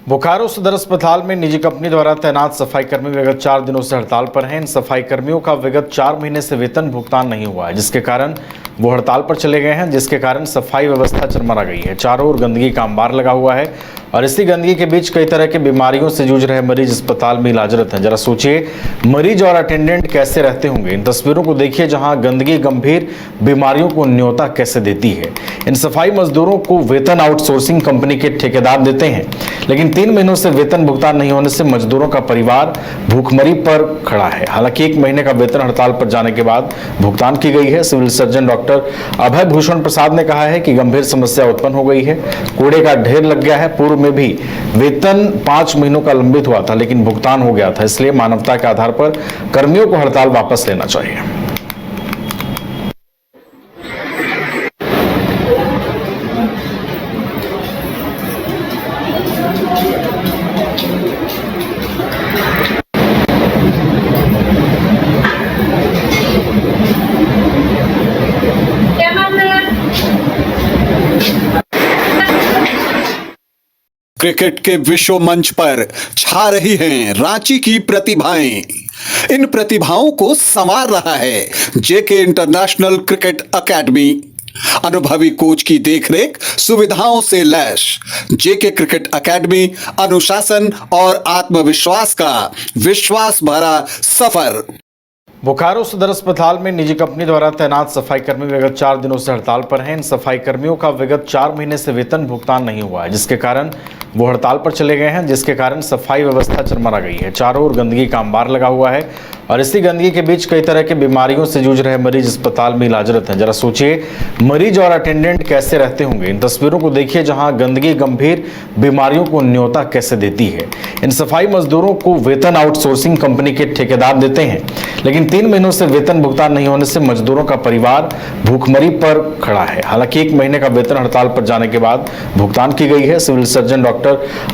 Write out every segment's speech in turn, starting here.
बोकारो सदर अस्पताल में निजी कंपनी द्वारा तैनात सफाई कर्मी विगत 4 दिनों से हड़ताल पर हैं। इन सफाई कर्मियों का विगत 4 महीने से वेतन भुगतान नहीं हुआ है, जिसके कारण वो हड़ताल पर चले गए हैं, जिसके कारण सफाई व्यवस्था चरमरा गई है। चारों ओर गंदगी का अंबार लगा हुआ है और इसी गंदगी के बीच कई तरह की बीमारियों से जूझ रहे मरीज अस्पताल में इलाजरत हैं। जरा सोचिए, मरीज और अटेंडेंट कैसे रहते होंगे। इन तस्वीरों को देखिए, जहां गंदगी गंभीर बीमारियों को न्योता कैसे देती है। इन सफाई मजदूरों को वेतन आउटसोर्सिंग कंपनी के ठेकेदार देते हैं, लेकिन 3 महीनों से वेतन भुगतान नहीं होने से मजदूरों का परिवार भूखमरी पर खड़ा है। हालांकि 1 महीने का वेतन हड़ताल पर जाने के बाद भुगतान की गई है। सिविल सर्जन डॉक्टर अभय भूषण प्रसाद ने कहा है कि गंभीर समस्या उत्पन्न हो गई है, कूड़े का ढेर लग गया है। पूर्व में भी वेतन 5 महीनों का लंबित हुआ था, लेकिन भुगतान हो गया था। इसलिए मानवता के आधार पर कर्मियों को हड़ताल वापस लेना चाहिए। क्रिकेट के विश्व मंच पर छा रही हैं रांची की प्रतिभाएं। इन प्रतिभाओं को संवार रहा है जेके इंटरनेशनल क्रिकेट एकेडमी। अनुभवी कोच की देखरेख, सुविधाओं से लैस जेके क्रिकेट एकेडमी अनुशासन और आत्मविश्वास का विश्वास भरा सफर। बोकारो सदर अस्पताल में निजी कंपनी द्वारा तैनात सफाई कर्मी विगत 4 दिनों से हड़ताल पर हैं। इन सफाई कर्मियों का विगत 4 महीने से वेतन भुगतान नहीं हुआ है, जिसके कारण वो हड़ताल पर चले गए हैं, जिसके कारण सफाई व्यवस्था चरमरा गई है। चारों ओर गंदगी का अंबार लगा हुआ है और इसी गंदगी के बीच कई तरह की बीमारियों से जूझ रहे मरीज अस्पताल में इलाजरत हैं। जरा सोचिए, मरीज और अटेंडेंट कैसे रहते होंगे। इन तस्वीरों को देखिए, जहां गंदगी गंभीर बीमारियों को न्योता कैसे देती है। इन सफाई मजदूरों को वेतन आउटसोर्सिंग कंपनी के ठेकेदार देते हैं, लेकिन 3 महीनों से वेतन भुगतान नहीं होने से मजदूरों का परिवार भूखमरी पर खड़ा है। हालांकि 1 महीने का वेतन हड़ताल पर जाने के बाद भुगतान की गई है। सिविल सर्जन डॉक्टर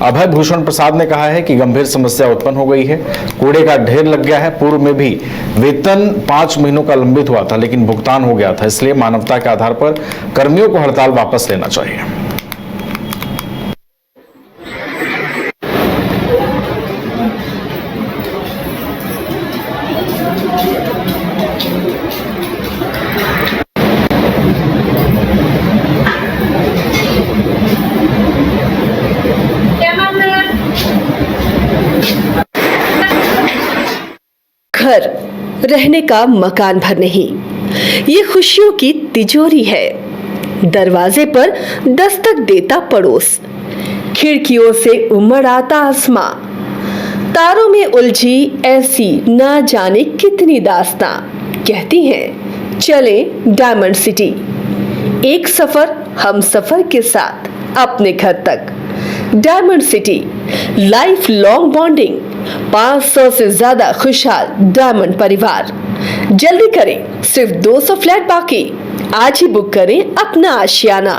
अभय भूषण प्रसाद ने कहा है कि गंभीर समस्या उत्पन्न हो गई है, कूड़े का ढेर लग गया है। पूर्व में भी वेतन 5 महीनों का लंबित हुआ था, लेकिन भुगतान हो गया था। इसलिए मानवता के आधार पर कर्मियों को हड़ताल वापस लेना चाहिए। घर रहने का मकान भर नहीं, ये खुशियों की तिजोरी है। दरवाजे पर दस्तक देता पड़ोस, खिड़कियों से उमड़ आता आसमां, तारों में उलझी ऐसी ना जाने कितनी दास्तां। कहती हैं चले डायमंड सिटी, एक सफर हम सफर के साथ अपने घर तक। Diamond city, life long bonding, 500 से ज्यादा खुशहाल डायमंड परिवार। जल्दी करें, सिर्फ 200 फ्लैट बाकी। आज ही बुक करें अपना आशियाना।